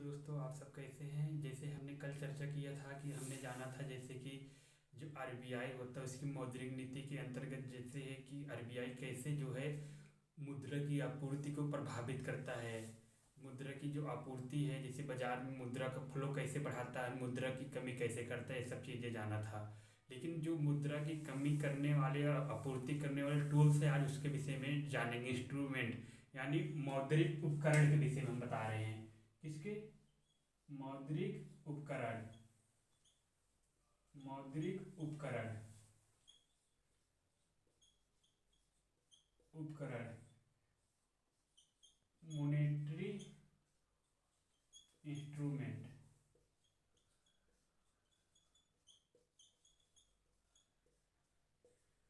दोस्तों, आप सब कैसे हैं। जैसे हमने कल चर्चा किया था कि हमने जाना था जैसे कि जो आरबीआई होता है उसकी मौद्रिक नीति के अंतर्गत जैसे है कि आरबीआई कैसे जो है मुद्रा की आपूर्ति को प्रभावित करता है। मुद्रा की जो आपूर्ति है जैसे बाजार में मुद्रा का फ्लो कैसे बढ़ाता है, मुद्रा की कमी कैसे करता है, ये सब चीज़ें जाना था। लेकिन जो मुद्रा की कमी करने वाले और आपूर्ति करने वाले टूल्स है, आज उसके विषय में जानेंगे। इंस्ट्रूमेंट यानी मौद्रिक उपकरण के विषय में हम बता रहे हैं। किसके? मौद्रिक उपकरण। मौद्रिक उपकरण। उपकरण मोनेटरी इंस्ट्रूमेंट।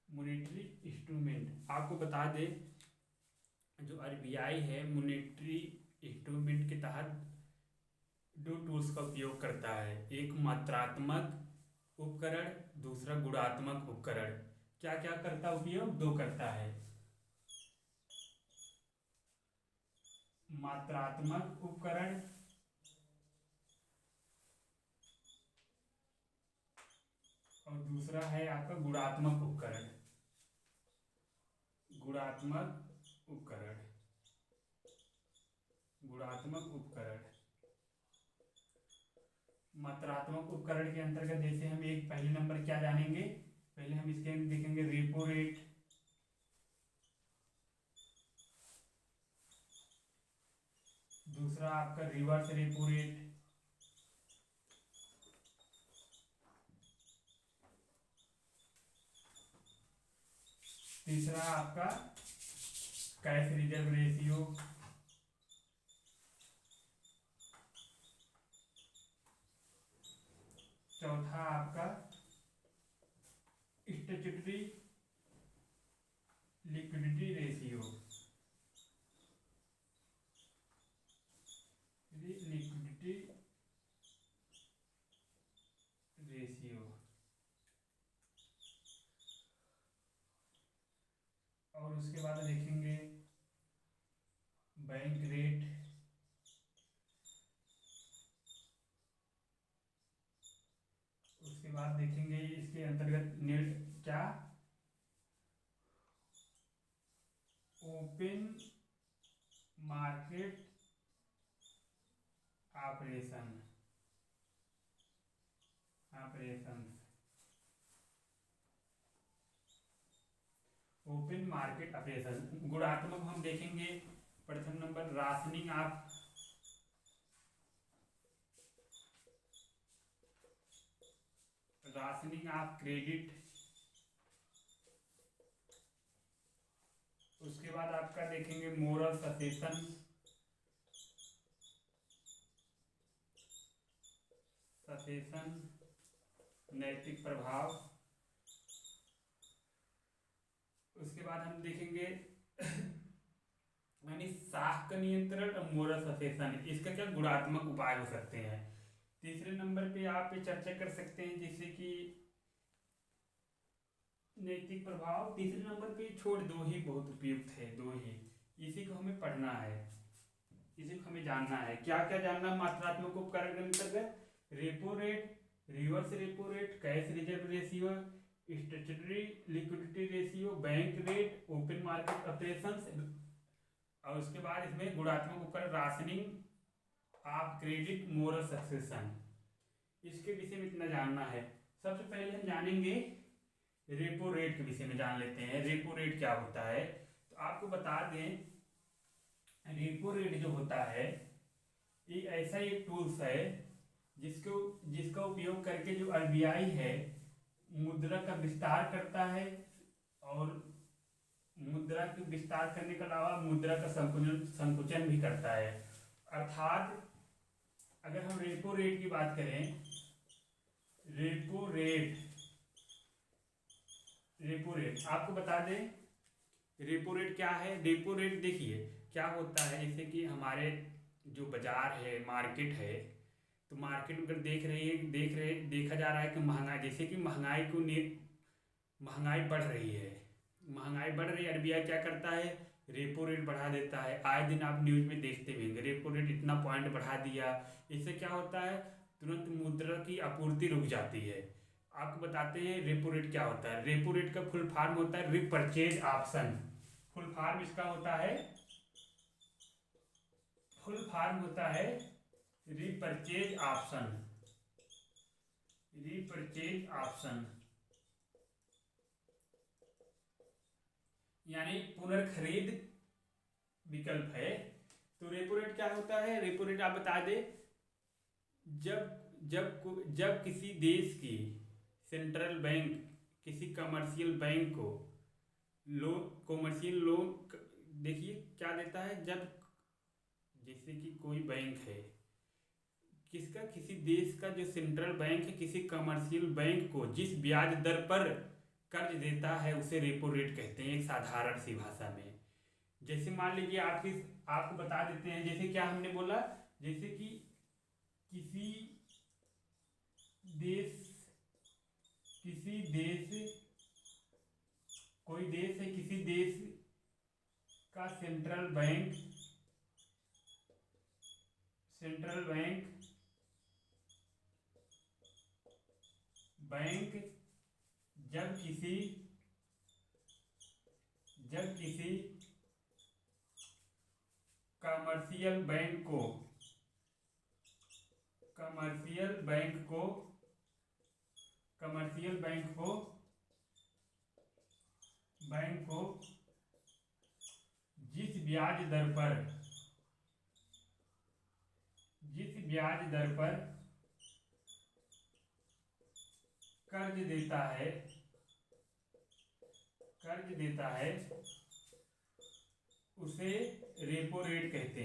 मोनेटरी इंस्ट्रूमेंट आपको बता दें, जो आरबीआई है मोनेटरी इंस्ट्रूमेंट के तहत दो टूल्स का उपयोग करता है। एक मात्रात्मक उपकरण, दूसरा गुणात्मक उपकरण। क्या क्या करता है उपयोग? दो करता है। मात्रात्मक उपकरण और दूसरा है आपका गुणात्मक उपकरण। गुणात्मक उपकरण। गुणात्मक उपकरण। मात्रात्मक उपकरण के अंतर्गत जैसे हम एक पहले नंबर क्या जानेंगे, पहले हम इसके अंदर देखेंगे रेपो रेट। दूसरा आपका रिवर्स रेपो रेट। तीसरा आपका कैश रिजर्व रेशियो। चौथा आपका statutory liquidity ratio. Liquidity ratio. और उसके बाद देखेंगे बैंक रेट। उसके बाद देखेंगे इसके अंतर्गत नेट क्या, open market operation. Open market operation. गुणात्मक हम देखेंगे प्रथम नंबर राशनिंग ऑफ क्रेडिट। उसके बाद आपका देखेंगे मोरल ससेशन। नैतिक प्रभाव। उसके बाद हम देखेंगे यानी साख का नियंत्रण और मोरल ससेशन, इसका क्या गुणात्मक उपाय हो सकते हैं। तीसरे नंबर पे आप चर्चा कर सकते हैं जैसे कि नैतिक प्रभाव। तीसरे नंबर पे छोड़ दो ही बहुत उपयुक्त है, दो ही, इसी को हमें पढ़ना है, इसी को हमें जानना है। क्या क्या जानना मात्रात्मक उपकरण के अंतर्गत? Repo rate, reverse repo rate, cash reserve ratio, statutory liquidity ratio, bank rate, open market operations. और उसके बाद इसमें गुणात्मक उपकरण rationing of credit, moral succession. इसके विषय में इतना जानना है। सबसे पहले हम जानेंगे रेपो रेट के विषय में जान लेते हैं। रेपो रेट क्या होता है, तो आपको बता दें रेपो रेट जो होता है ये ऐसा एक टूल्स है जिसका उपयोग करके जो आरबीआई है मुद्रा का विस्तार करता है, और मुद्रा के विस्तार करने के अलावा मुद्रा का संकुचन भी करता है। अर्थात अगर हम रेपो रेट की बात करें, रेपो रेट आपको बता दें रेपो रेट क्या है। रेपो रेट देखिए क्या होता है, जैसे कि हमारे जो बाजार है, मार्केट है, तो मार्केट में अगर देखा जा रहा है कि महंगाई, जैसे कि महंगाई बढ़ रही है। आरबीआई क्या करता है रेपो रेट बढ़ा देता है। आए दिन आप न्यूज में देखते होंगे रेपो रेट इतना पॉइंट बढ़ा दिया। इससे क्या होता है, तुरंत मुद्रा की आपूर्ति रुक जाती है। आपको बताते हैं रेपो रेट क्या होता है। रेपो रेट का फुल फॉर्म होता है रिपर्चेज ऑप्शन। फुल फॉर्म इसका होता है, फुल फॉर्म होता है रिपर्चेज ऑप्शन। रिपर्चेज ऑप्शन यानी पुनर्खरीद विकल्प है। तो रेपो रेट क्या होता है, रेपो रेट आप बता दे, जब जब किसी देश की सेंट्रल बैंक किसी कमर्शियल बैंक को लोन, कमर्शियल लोन, देखिए क्या देता है, जब जैसे कि कोई बैंक है किसका, किसी देश का जो सेंट्रल बैंक है किसी कमर्शियल बैंक को जिस ब्याज दर पर कर्ज देता है उसे रेपो रेट कहते हैं, एक साधारण सी भाषा में। जैसे मान लीजिए आपको बता देते हैं, जैसे क्या हमने बोला, जैसे कि किसी देश कोई देश है, किसी देश का सेंट्रल बैंक जब किसी कमर्शियल बैंक को जिस ब्याज दर पर कर्ज देता है उसे रेपो रेट कहते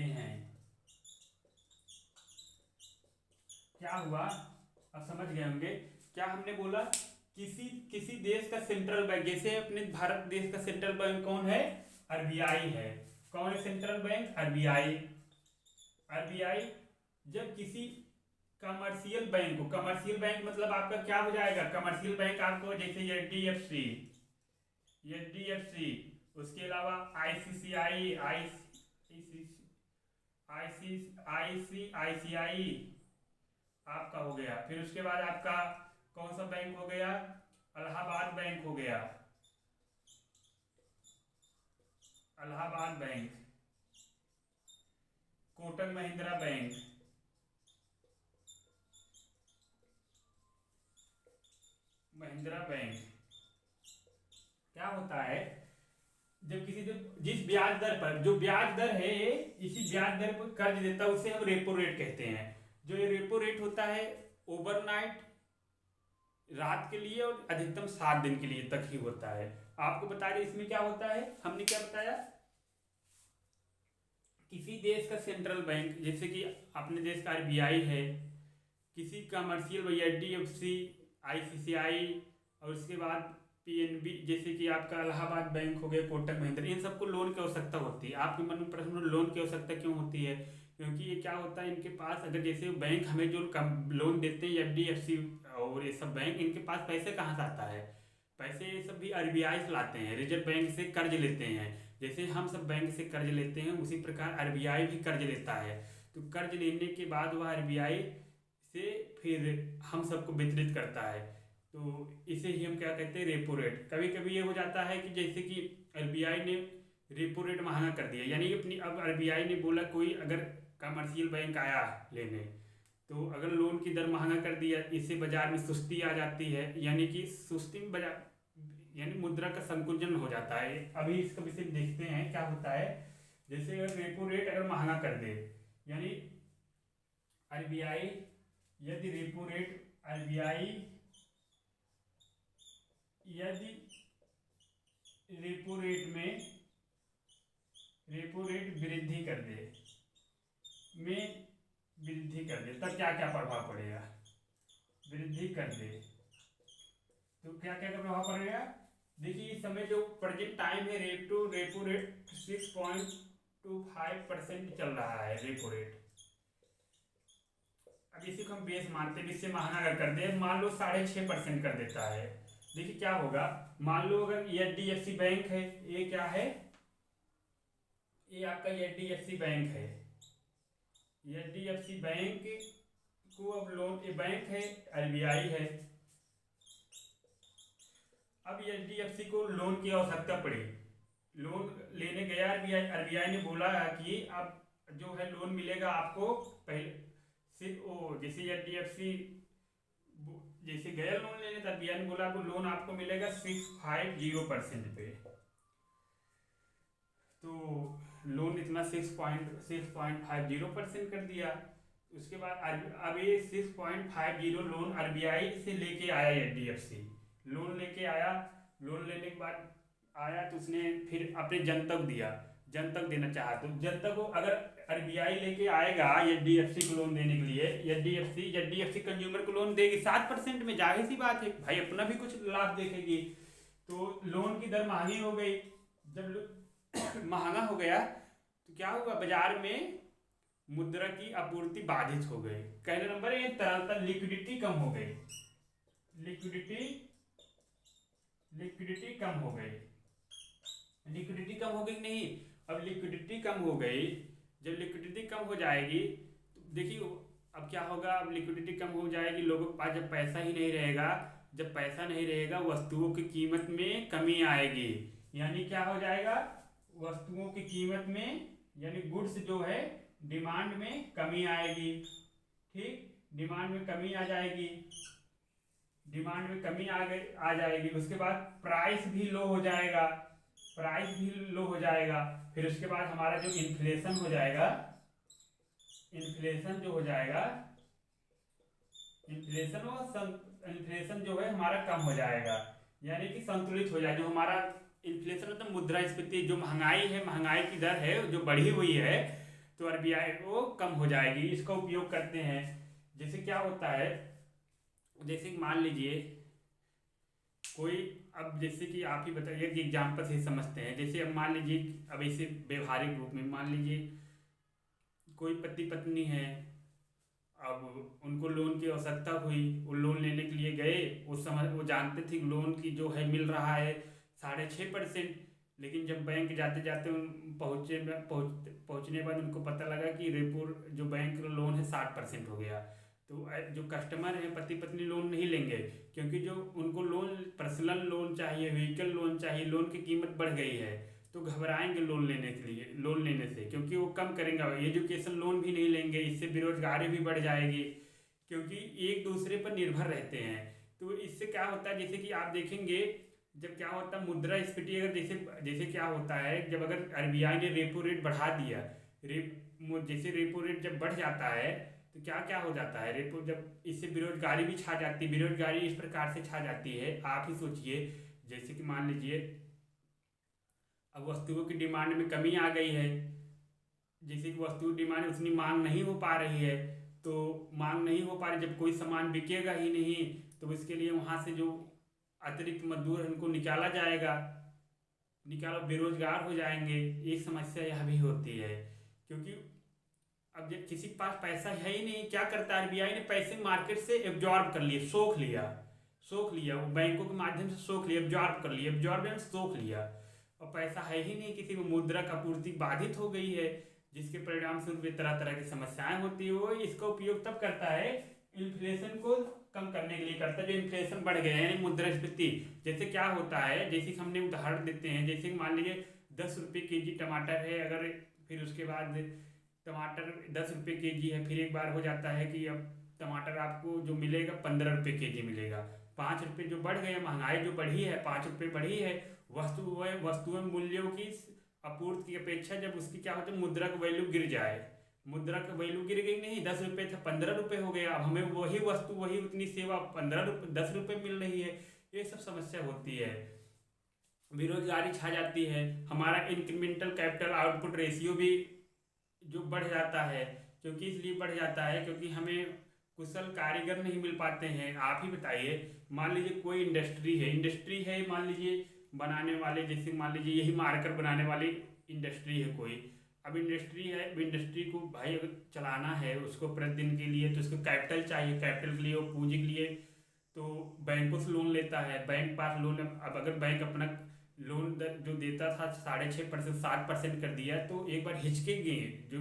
हैं। क्या हुआ, अब समझ गए होंगे क्या हमने बोला। किसी देश का सेंट्रल बैंक, जैसे अपने भारत देश का सेंट्रल बैंक कौन है, आरबीआई है। कौन है सेंट्रल बैंक, आरबीआई। जब किसी कमर्शियल बैंक को, कमर्शियल बैंक मतलब आपका क्या हो जाएगा, कमर्शियल बैंक आपको जैसे एचडीएफसी, उसके अलावा आईसीआईसीआई आपका हो गया। फिर उसके बाद आपका कौन सा बैंक हो गया, इलाहाबाद बैंक हो गया, इलाहाबाद बैंक, कोटक महिंद्रा बैंक, क्या होता है, जिस ब्याज दर पर, जो ब्याज दर है इसी ब्याज दर पर कर्ज देता है उसे हम रेपो रेट कहते हैं। जो ये रेपो रेट होता है ओवरनाइट, रात के लिए, और अधिकतम 7 दिन के लिए तक ही होता है। आपको बता दें इसमें क्या होता है, हमने क्या बताया, किसी देश का सेंट्रल बैंक जैसे कि अपने देश का आरबीआई है, किसी कमर्शियल एचडीएफसी, आईसीआई, और उसके बाद पीएनबी जैसे कि आपका इलाहाबाद बैंक हो गया, कोटक महिंद्रा, इन सबको लोन की आवश्यकता होती है। आपके मन में प्रश्न, लोन की आवश्यकता क्यों होती है, क्योंकि ये क्या होता है, इनके पास अगर जैसे बैंक हमें जो लोन देते हैं एफडीएफसी और ये सब बैंक, इनके पास पैसे कहाँ से आता है, पैसे ये सब भी आरबीआई से लाते हैं, रिजर्व बैंक से कर्ज लेते हैं। जैसे हम सब बैंक से कर्ज लेते हैं उसी प्रकार आरबीआई भी कर्ज लेता है। तो कर्ज लेने के बाद वह आरबीआई से फिर हम सबको वितरित करता है। तो इसे ही हम क्या कहते हैं, रेपो रेट। कभी कभी ये हो जाता है कि जैसे कि आरबीआई ने रेपो रेट महंगा कर दिया, यानी अपनी, अब आरबीआई ने बोला कोई अगर कमर्शियल बैंक आया लेने, तो अगर लोन की दर महंगा कर दिया, इससे बाजार में सुस्ती आ जाती है, यानी कि सुस्ती में बाजार यानी मुद्रा का संकुचन हो जाता है। अभी इसका विषय देखते हैं क्या होता है। जैसे अगर रेपो रेट अगर महंगा कर दे, यानी आरबीआई, यदि रेपो रेट आरबीआई यदि रेपो रेट वृद्धि कर दे, तब क्या क्या प्रभाव पड़ेगा, वृद्धि कर दे तो क्या क्या प्रभाव पड़ेगा। देखिए इस समय जो प्रेजेंट टाइम है, रेपो रेट 6.25% चल रहा है रेपो रेट। अब इसी को हम बेस मानते हैं, इससे महंगा अगर कर दे, मान लो 6.5% कर देता है, देखिए क्या होगा, मान लो अगर HDFC बैंक है, ये क्या है, ये आपका HDFC बैंक है। HDFC बैंक को अब लोन, ये बैंक है, RBI है। अब HDFC को लोन की आवश्यकता पड़ी, लोन लेने गया RBI ने बोला कि अब जो है लोन मिलेगा आपको पहले सिर्फ वो जैसे HDFC जैसे गया लोन लेने तो RBI ने बोला आपको लोन आपको मिलेगा 650% पे। तो लोन इतना 6.50% कर दिया। उसके बाद अब ये 6.50 लोन RBI से लेके आया HDFC, लोन लेके आया। लोन लेने के बाद आया तो उसने फिर अपने जनतक दिया, जनतक देना चाहा तो जनतक को अगर RBI लेके आएगा HDFC को लोन देने के लिए, HDFC कंज्यूमर को लोन देगी 7% में, जाहिर सी बात है भाई अपना भी कुछ लाभ देखेगी। तो लोन की दर महंगी हो गई। जब महंगा हो गया तो क्या हुआ, बाजार में मुद्रा की आपूर्ति बाधित हो गई। पहला नंबर ये तरलता, लिक्विडिटी कम हो गई, लिक्विडिटी कम हो गई, लिक्विडिटी कम हो गई नहीं, अब लिक्विडिटी कम हो गई। जब लिक्विडिटी कम हो जाएगी तो देखिए अब क्या होगा, अब लिक्विडिटी कम हो जाएगी, लोगों के पास जब पैसा ही नहीं रहेगा, जब पैसा नहीं रहेगा वस्तुओं की कीमत में कमी आएगी। यानी क्या हो जाएगा, वस्तुओं की कीमत में यानी गुड्स जो है डिमांड में कमी आएगी। ठीक, डिमांड में कमी आ जाएगी, डिमांड में कमी आ जाएगी। उसके बाद प्राइस भी लो हो जाएगा, प्राइस भी लो हो जाएगा। फिर उसके बाद हमारा जो इन्फ्लेशन हो जाएगा, इन्फ्लेशन जो हो जाएगा, इन्फ्लेशन जो है हमारा कम हो जाएगा, यानी कि संतुलित हो जाएगा। जो हमारा इन्फ्लेशन मतलब मुद्रास्फीति, जो महंगाई है, महंगाई की दर है जो बढ़ी हुई है, तो RBI वो कम हो जाएगी। इसका उपयोग करते हैं। जैसे क्या होता है, जैसे मान लीजिए कोई, अब जैसे कि आप ही बताइए कि एग्जाम्पल से समझते हैं। जैसे अब मान लीजिए, अब ऐसे व्यवहारिक रूप में मान लीजिए कोई पति पत्नी है, अब उनको लोन की आवश्यकता हुई, वो लोन लेने के लिए गए। उस समय वो जानते थे कि लोन की जो है मिल रहा है 6.5%, लेकिन जब बैंक जाते जाते पहुँचने बाद उनको पता लगा कि रेपो जो बैंक का लोन है 60% हो गया। तो जो कस्टमर हैं पति पत्नी लोन नहीं लेंगे, क्योंकि जो उनको लोन, पर्सनल लोन चाहिए, व्हीकल लोन चाहिए, लोन की कीमत बढ़ गई है, तो घबराएंगे लोन लेने के लिए, लोन लेने से, क्योंकि वो कम करेंगे। एजुकेशन लोन भी नहीं लेंगे, इससे बेरोजगारी भी बढ़ जाएगी, क्योंकि एक दूसरे पर निर्भर रहते हैं। तो इससे क्या होता है, जैसे कि आप देखेंगे जब क्या होता है मुद्रास्फीति, अगर जैसे जैसे क्या होता है, जब अगर RBI ने रेपो रेट बढ़ा दिया, जैसे रेपो रेट जब बढ़ जाता है तो क्या क्या हो जाता है, रेपो जब, इससे बेरोजगारी भी छा जाती है। बेरोजगारी इस प्रकार से छा जाती है, आप ही सोचिए, जैसे कि मान लीजिए अब वस्तुओं की डिमांड में कमी आ गई है, जैसे कि वस्तु डिमांड उतनी मांग नहीं हो पा रही है, तो मांग नहीं हो पा रही, जब कोई सामान बिकेगा ही नहीं तो इसके लिए वहाँ से जो अतिरिक्त मजदूर है उनको निकाला जाएगा, बेरोजगार हो जाएंगे। एक समस्या यह भी होती है, क्योंकि अब जब किसी के पास पैसा है ही नहीं, क्या करता है RBI ने पैसे मार्केट से एब्जॉर्ब कर लिए, सोख लिया, वो बैंकों के माध्यम से सोख लिया, एब्जॉर्ब कर लिया, एब्जॉर्ब सोख लिया, और पैसा है ही नहीं किसी में, मुद्रा का आपूर्ति बाधित हो गई है, जिसके परिणाम स्वरूप तरह तरह की समस्याएं होती है। वो इसका उपयोग तब करता है, इन्फ्लेशन को कम करने के लिए करता है, जो इन्फ्लेशन बढ़ गया है, यानी मुद्रास्फीति। जैसे क्या होता है, जैसे हमने उदाहरण देते हैं, जैसे मान लीजिए 10 रुपये kg टमाटर है, अगर फिर उसके बाद टमाटर 10 रुपये kg है, फिर एक बार हो जाता है कि अब टमाटर आपको जो मिलेगा 15 रुपये kg मिलेगा। 5 रुपये जो बढ़ गए, महंगाई जो बढ़ी है, 5 रुपये बढ़ी है, वस्तुएं मूल्यों की आपूर्ति की अपेक्षा जब उसकी क्या होता है, मुद्रा का वैल्यू गिर जाए, मुद्रा का वैल्यू गिर गई, नहीं 10 रुपये था 15 रुपये हो गया, अब हमें वही वस्तु, वही उतनी सेवा 10 रुपये मिल रही है। ये सब समस्या होती है, बेरोजगारी छा जाती है, हमारा इंक्रीमेंटल कैपिटल आउटपुट रेशियो भी जो बढ़ जाता है, क्योंकि इसलिए बढ़ जाता है क्योंकि हमें कुशल कारीगर नहीं मिल पाते हैं। आप ही बताइए, मान लीजिए कोई इंडस्ट्री है, मान लीजिए बनाने वाले, जैसे मान लीजिए यही मार्कर बनाने वाली इंडस्ट्री है कोई, अब इंडस्ट्री है, अब इंडस्ट्री को भाई अगर चलाना है उसको प्रतिदिन के लिए, तो उसको कैपिटल चाहिए, कैपिटल के लिए और पूंजी के लिए तो बैंकों से लोन लेता है, बैंक पास लोन। अब अगर बैंक अपना लोन दर जो देता था 6.5%, 7% कर दिया, तो एक बार हिचकेंगे जो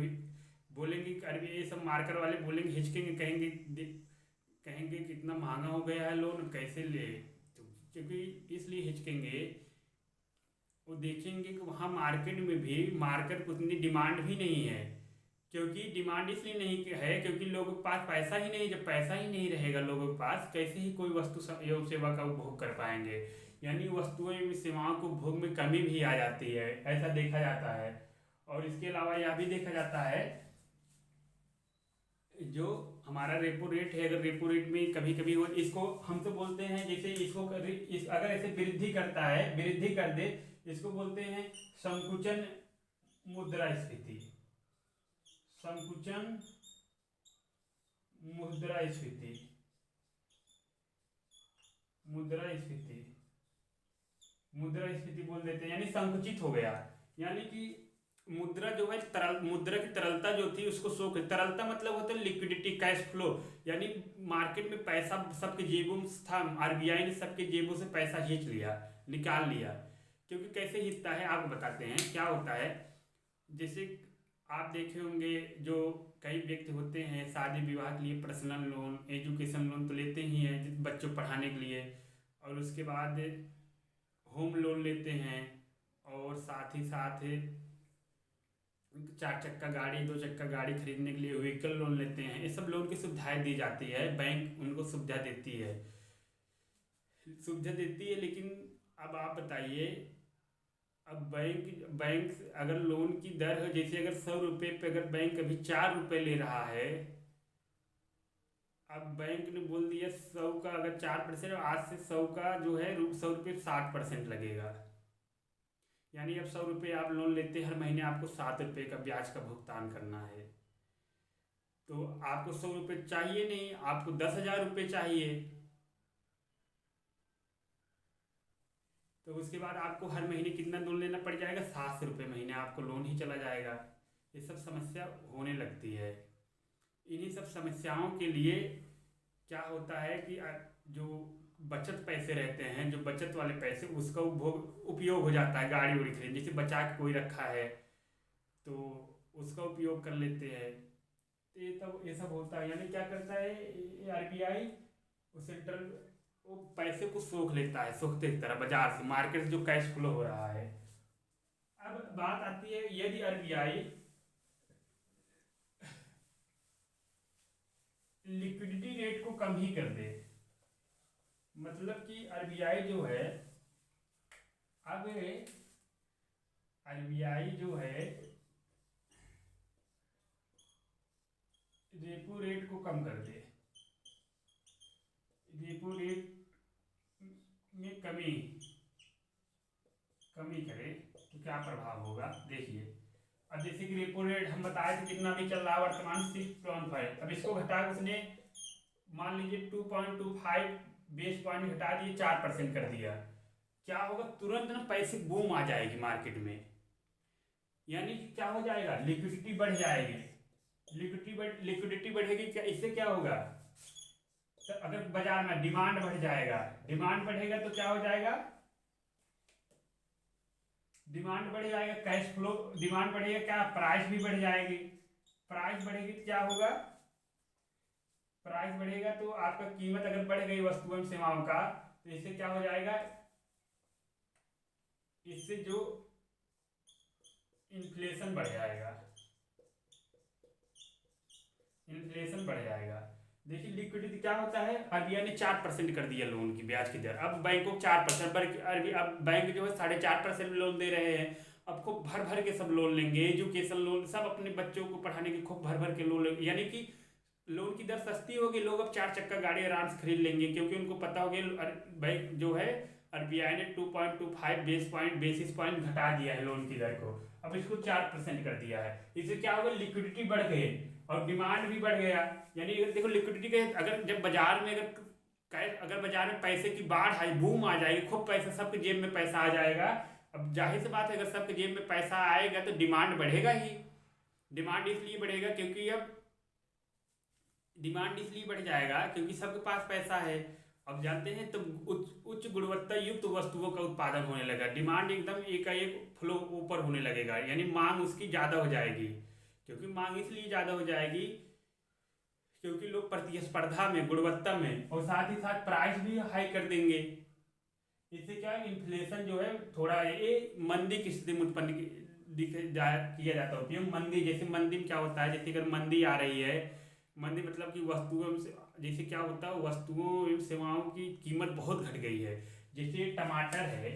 बोलेंगे कि अरे ये सब मार्कर वाले बोलेंगे, हिचकेंगे, कहेंगे कहेंगे कि इतना महंगा हो गया है लोन, कैसे ले। तो क्योंकि इसलिए हिचकेंगे, वो देखेंगे कि वहाँ मार्केट में भी मार्केट को उतनी डिमांड भी नहीं है। क्योंकि डिमांड इसलिए नहीं है क्योंकि लोगों के पास पैसा ही नहीं। जब पैसा ही नहीं रहेगा लोगों के पास, कैसे ही कोई वस्तु एवं सेवा का उपभोग कर पाएंगे। यानी वस्तुओं एवं सेवाओं को उपभोग में कमी भी आ जाती है, ऐसा देखा जाता है। और इसके अलावा यह भी देखा जाता है, जो हमारा रेपो रेट है, अगर रेपो रेट में कभी कभी वो इसको हम तो बोलते हैं, जैसे इसको अगर ऐसे वृद्धि करता है, वृद्धि कर दे, इसको बोलते हैं संकुचन मुद्रास्फीति। संकुचन मुद्रास्फीति, मुद्रास्फीति, मुद्रास्फीति बोल देते हैं, यानी संकुचित हो गया। यानी कि मुद्रा जो है मुद्रा की तरलता जो थी उसको शो कर। तरलता मतलब होता है लिक्विडिटी, कैश फ्लो। यानी मार्केट में पैसा सबके जेबों में था, आरबीआई ने सबके जेबों से पैसा खींच लिया, निकाल लिया। क्योंकि कैसे हिलता है आपको बताते हैं क्या होता है। जैसे आप देखे होंगे, जो कई व्यक्ति होते हैं शादी विवाह के लिए पर्सनल लोन, एजुकेशन लोन तो लेते ही हैं बच्चों को पढ़ाने के लिए, और उसके बाद होम लोन लेते हैं, और साथ ही साथ 4 चक्का गाड़ी, 2 चक्का गाड़ी खरीदने के लिए व्हीकल लोन लेते हैं। ये सब लोन की सुविधाएं दी जाती है, बैंक उनको सुविधा देती है, सुविधा देती है। लेकिन अब आप बताइए, अब बैंक बैंक अगर लोन की दर है, जैसे अगर 100 रुपये पे अगर बैंक अभी 4 रुपये ले रहा है, अब बैंक ने बोल दिया 100 का अगर 4%, आज से 100 का जो है 100 रुपये 60% लगेगा। यानी अब 100 रुपये आप लोन लेते हैं, हर महीने आपको 7 रुपये का ब्याज का भुगतान करना है। तो आपको 100 रुपये चाहिए नहीं, आपको 10,000 रुपये चाहिए। तो उसके बाद आपको हर महीने कितना लोन लेना पड़ जाएगा, 700 रुपये महीने आपको लोन ही चला जाएगा। ये सब समस्या होने लगती है। इन्हीं सब समस्याओं के लिए क्या होता है कि जो बचत पैसे रहते हैं, जो बचत वाले पैसे, उसका उपयोग हो जाता है गाड़ी उड़ी खरीदने। जैसे बचा के कोई रखा है तो उसका उपयोग कर लेते हैं। तो ये सब होता है। यानी क्या करता है आरबीआई, सेंट्रल, वो पैसे को सोख लेता है, सोखते की तरह बाजार से, मार्केट से जो कैश फ्लो हो रहा है। अब बात आती है, यदि आरबीआई लिक्विडिटी रेट को कम ही कर दे, मतलब कि आरबीआई जो है, अब आरबीआई जो है रेपो रेट को कम कर दे, रेपो रेट में कमी करे तो क्या प्रभाव होगा देखिए। अब जैसे कि रेपो रेट हम बताए थे कितना भी चल रहा है वर्तमान 6.5, अब इसको घटा के उसने मान लीजिए 2.25 बेस पॉइंट घटा दिए, 4% कर दिया। क्या होगा, तुरंत ना पैसे बूम आ जाएगी मार्केट में। यानी क्या हो जाएगा, लिक्विडिटी बढ़ जाएगी। लिक्विडिटी बढ़ेगी, क्या इससे क्या होगा, तो अगर बाजार में डिमांड बढ़ जाएगा, डिमांड बढ़ेगा तो क्या हो जाएगा, डिमांड बढ़ जाएगा, कैश फ्लो, डिमांड बढ़ेगा, क्या प्राइस भी बढ़ जाएगी। प्राइस बढ़ेगी तो क्या होगा, प्राइस बढ़ेगा तो आपका कीमत अगर बढ़ गई वस्तुओं एवं सेवाओं का, तो इससे क्या हो जाएगा, इससे जो इन्फ्लेशन बढ़ जाएगा, इन्फ्लेशन बढ़ जाएगा। देखिए लिक्विडिटी क्या होता है, आरबीआई ने 4% कर दिया लोन की ब्याज की दर। अब बैंकों को 4%, अब बैंक जो है 4.5% लोन दे रहे हैं। अब खूब भर भर के सब लोन लेंगे, एजुकेशन लोन, सब अपने बच्चों को पढ़ाने के खूब भर भर के लोन लेंगे। यानी कि लोन की दर सस्ती होगी, लोग अब 4 चक्का गाड़ी आराम से खरीद लेंगे, क्योंकि उनको पता हो गया बैंक जो है आरबीआई ने 2.25 बेसिस पॉइंट घटा दिया है लोन की दर को। अब इसको 4% कर दिया है। इससे क्या होगा, लिक्विडिटी बढ़ गई और डिमांड भी बढ़ गया। यानी देखो लिक्विडिटी के, अगर जब बाजार में अगर बाजार में पैसे की बाढ़ आई, बूम आ जाएगी, खूब पैसा, सबके जेब में पैसा आ जाएगा। अब जाहिर सी बात है, अगर सबके जेब में पैसा आएगा तो डिमांड बढ़ेगा ही। डिमांड इसलिए बढ़ेगा क्योंकि अब डिमांड इसलिए बढ़ जाएगा क्योंकि सबके पास पैसा है। अब जानते हैं तो उच्च गुणवत्ता युक्त वस्तुओं का उत्पादन होने लगा, डिमांड एकदम एकाएक फ्लो ऊपर होने लगेगा, यानी मांग उसकी ज़्यादा हो जाएगी। क्योंकि मांग इसलिए ज़्यादा हो जाएगी क्योंकि लोग प्रतिस्पर्धा में, गुणवत्ता में, और साथ ही साथ प्राइस भी हाई कर देंगे। इससे क्या है, इन्फ्लेशन जो है थोड़ा ये मंदी की स्थिति में उत्पन्न किया जाता है। क्यों मंदी, जैसे मंदी में क्या होता है, जैसे अगर मंदी आ रही है, मंदी मतलब कि वस्तुओं से, जैसे क्या होता है, वस्तुओं एवं सेवाओं की कीमत बहुत घट गई है। जैसे टमाटर है,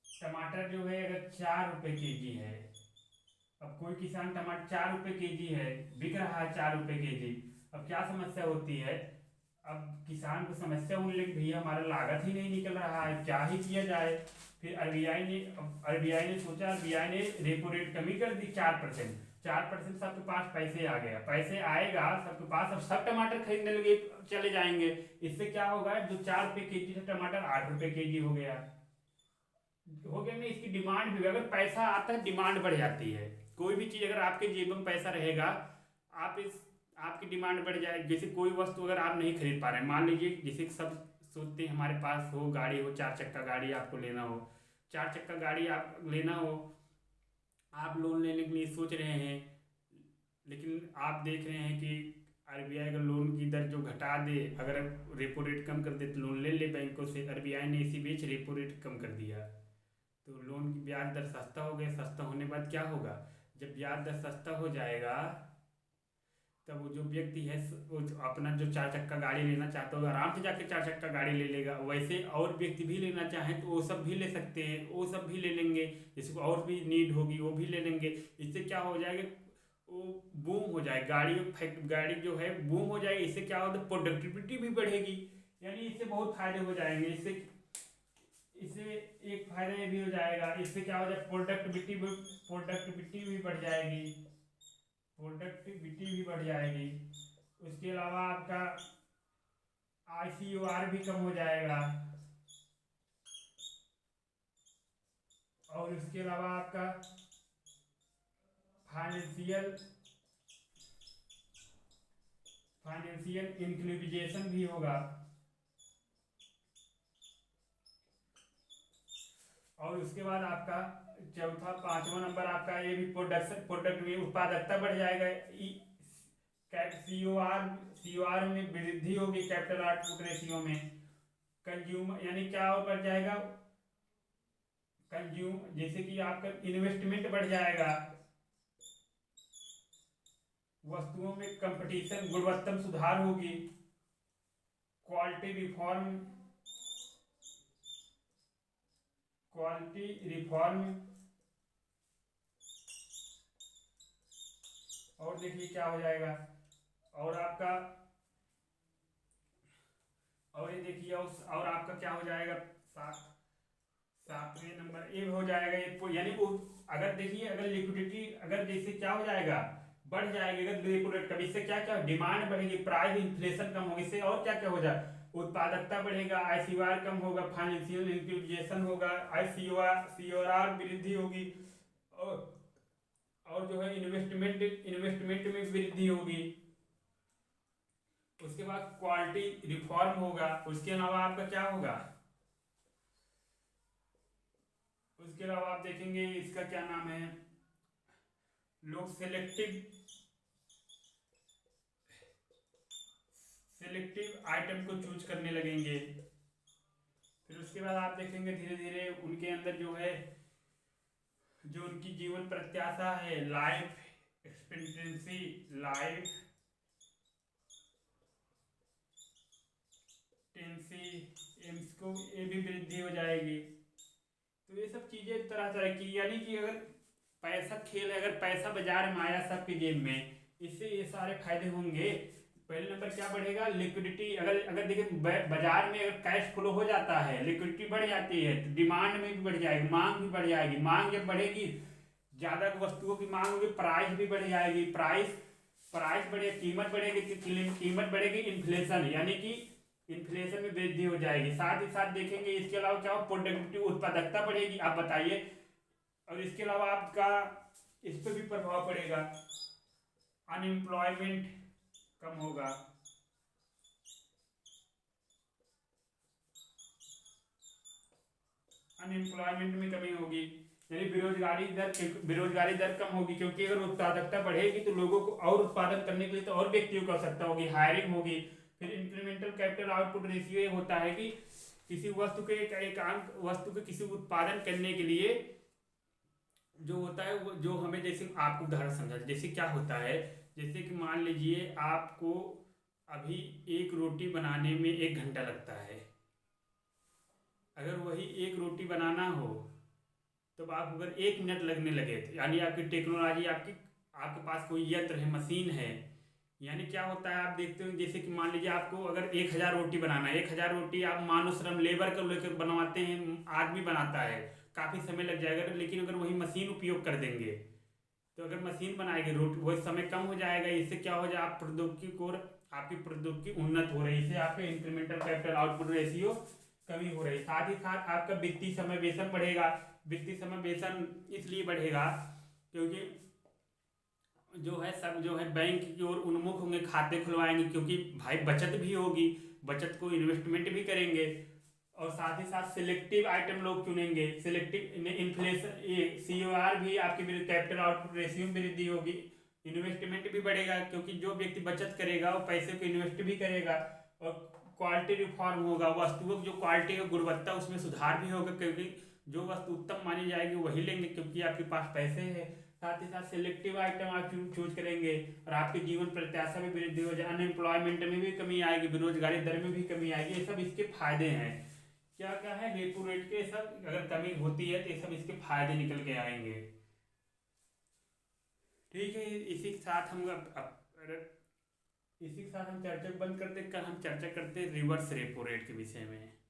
टमाटर जो है अगर 4 रुपए केजी है, अब कोई किसान टमाटर 4 रुपए केजी है, बिक रहा है 4 रुपए केजी। अब क्या समस्या होती है, अब किसान को समस्या होने लगी, भैया हमारा लागत ही नहीं निकल रहा है, क्या ही किया जाए। फिर आरबीआई ने सोचा, आरबीआई ने रेपो रेट कमी कर दी 4%। 4% सबके पास पैसे आ गया, पैसे आएगा सबके पास, अब सब टमाटर खरीदने लगे, चले जाएंगे। इससे क्या होगा, जो 4 रुपए केजी था टमाटर 8 रुपए केजी हो गया नहीं, इसकी डिमांड भी, अगर पैसा आता है डिमांड बढ़ जाती है। कोई भी चीज़ अगर आपके जेब में पैसा रहेगा, आप इस आपकी डिमांड बढ़ जाएगी। जैसे कोई वस्तु अगर आप नहीं खरीद पा रहे हैं, मान लीजिए जैसे सब सोचते हैं हमारे पास हो गाड़ी हो, 4 चक्का गाड़ी आपको लेना हो, 4 चक्का गाड़ी आप लेना हो, आप लोन लेने के लिए सोच रहे हैं, लेकिन आप देख रहे हैं कि आरबीआई अगर लोन की दर जो घटा दे, अगर रेपो रेट कम कर दे तो लोन ले ले बैंकों से। आरबीआई ने इसी बीच रेपो रेट कम कर दिया, तो लोन की ब्याज दर सस्ता हो गया। सस्ता होने के बाद क्या होगा, जब ब्याज दर सस्ता हो जाएगा, तब वो जो व्यक्ति है वो अपना जो 4 चक्का गाड़ी लेना चाहता है, आराम से जाके 4 चक्का गाड़ी ले लेगा। वैसे और व्यक्ति भी लेना चाहें तो वो सब भी ले सकते हैं, वो सब भी ले लेंगे, जिसको और भी नीड होगी वो भी ले लेंगे। इससे क्या हो जाएगा, वो बूम हो जाए, गाड़ी जो है बूम हो जाएगी। इससे क्या होगा, प्रोडक्टिविटी भी बढ़ेगी, यानी इससे बहुत फायदे हो जाएंगे। इससे इससे एक फायदा ये भी हो जाएगा, इससे क्या हो जाए, प्रोडक्टिविटी भी बढ़ जाएगी, प्रोडक्टिविटी भी बढ़ जाएगी। उसके अलावा आपका ICOR भी कम हो जाएगा, और उसके अलावा आपका फाइनेंशियल इंक्लूजन भी होगा। और उसके बाद आपका चौथा, 5वां नंबर आपका ये भी प्रोडक्ट में उत्पादकता बढ़ जाएगा। COR में वृद्धि होगी, कैपिटल आउटपुट रेशियो में। कंज्यूमर यानी क्या और बढ़ जाएगा, जैसे कि आपका इन्वेस्टमेंट बढ़ जाएगा, वस्तुओं में कंपटीशन, गुणवत्ता में सुधार होगी, क्वालिटी रिफॉर्म। और देखिए क्या हो जाएगा, और आपका, और ये देखिए, और आपका क्या हो जाएगा, 7वें नंबर ये हो जाएगा, ये यानी वो, अगर देखिए अगर लिक्विडिटी, अगर जैसे क्या हो जाएगा, बढ़ जाएगी अगर रेपो रेट कम। इससे क्या क्या डिमांड बढ़ेगी, प्राइस इन्फ्लेशन कम होगी, इससे और क्या क्या हो जाए, उत्पादकता बढ़ेगा, ICOR कम होगा, फाइनेंशियल इंक्लूजन होगा, COR वृद्धि होगी, और जो है इन्वेस्टमेंट में वृद्धि होगी। उसके बाद क्वालिटी रिफॉर्म होगा। उसके अलावा आपका क्या होगा, उसके अलावा आप देखेंगे इसका क्या नाम है, लोग सेलेक्टिव आइटम को चूज करने लगेंगे। फिर उसके बाद आप देखेंगे धीरे धीरे उनके अंदर जो है, जो उनकी जीवन प्रत्याशा है, लाइफ एक्सपेक्टेंसी, इसको ये भी वृद्धि हो जाएगी। तो ये सब चीज़ें तरह तरह की, यानी कि अगर पैसा खेल है, अगर पैसा बाजार में आया सबके जेब में, इससे ये सारे फायदे होंगे। पहले नंबर क्या बढ़ेगा, लिक्विडिटी। अगर देखिए बाजार में अगर कैश फ्लो हो जाता है, लिक्विडिटी बढ़ जाती है, तो डिमांड में भी बढ़ जाएगी, मांग भी बढ़ जाएगी। मांग जब बढ़ेगी, ज़्यादा वस्तुओं की मांग होगी, प्राइस भी बढ़ जाएगी। प्राइस बढ़े, कीमत बढ़ेगी, इन्फ्लेशन, यानी कि इन्फ्लेशन में वृद्धि हो जाएगी। साथ ही साथ देखेंगे इसके अलावा क्या हो, प्रोडक्टिविटी, उत्पादकता बढ़ेगी। आप बताइए, और इसके अलावा आपका इस पर भी प्रभाव पड़ेगा, अनएम्प्लॉयमेंट कम होगा। अनएम्प्लॉयमेंट में कमी होगी, यानी बेरोजगारी दर कम होगी, क्योंकि अगर उत्पादकता बढ़ेगी तो लोगों को और उत्पादन करने के लिए तो और व्यक्तियों की आवश्यकता होगी, हायरिंग होगी। फिर इंक्रीमेंटल कैपिटल आउटपुट रेशियो ये होता है कि किसी वस्तु के एक अंक वस्तु के किसी उत्पादन करने के लिए जो होता है वो जो हमें, जैसे आपको उदाहरण समझा, जैसे क्या होता है, जैसे कि मान लीजिए आपको अभी एक रोटी बनाने में 1 घंटा लगता है। अगर वही एक रोटी बनाना हो तो आप अगर 1 मिनट लगने लगे थे, यानी आपकी टेक्नोलॉजी, आपके पास कोई यंत्र है, मशीन है, यानी क्या होता है आप देखते हो, जैसे कि मान लीजिए आपको अगर 1000 रोटी बनाना है, 1000 रोटी आप मानव श्रम लेबर को लेकर बनवाते हैं, आदमी बनाता है, काफ़ी समय लग जाएगा। लेकिन अगर वही मशीन उपयोग कर देंगे तो अगर मशीन बनाएगी रोटी, वही समय कम हो जाएगा। इससे क्या हो जाए, आप प्रौद्योगिकी को, आपकी प्रौद्योगिकी उन्नत हो रही है, इससे आपके इंक्रीमेंटल कैपिटल आउटपुट रेशियो कमी हो रही है। साथ ही साथ आपका वित्तीय समय वेतन बढ़ेगा। वित्तीय समय वेतन इसलिए बढ़ेगा क्योंकि जो है सब जो है बैंक की ओर उन्मुख होंगे, खाते खुलवाएंगे, क्योंकि भाई बचत भी होगी, बचत को इन्वेस्टमेंट भी करेंगे। और साथ ही साथ सिलेक्टिव आइटम लोग चुनेंगे, सिलेक्टिव इन्फ्लेशन, ये COR भी आपकी कैपिटल आउटपुट रेशियो में वृद्धि होगी। इन्वेस्टमेंट भी बढ़ेगा, क्योंकि जो व्यक्ति बचत करेगा वो पैसे को इन्वेस्ट भी करेगा। और क्वालिटी रिफॉर्म होगा, वस्तुओं की जो क्वालिटी है, गुणवत्ता, उसमें सुधार भी होगा, क्योंकि जो वस्तु उत्तम मानी जाएगी वही लेंगे, क्योंकि आपके पास पैसे हैं। साथ ही साथ सिलेक्टिव आइटम आप चूज करेंगे और आपके जीवन प्रत्याशा में वृद्धि हो जाए, अनएम्प्लॉयमेंट में भी कमी आएगी, बेरोजगारी दर में भी कमी आएगी। ये सब इसके फायदे हैं। क्या क्या है, रेपो रेट के सब अगर कमी होती है तो ये सब इसके फायदे निकल के आएंगे। ठीक है, इसी के साथ हम इसी के साथ हम चर्चा बंद करते, कल हम चर्चा करते हैं रिवर्स रेपो रेट के विषय में।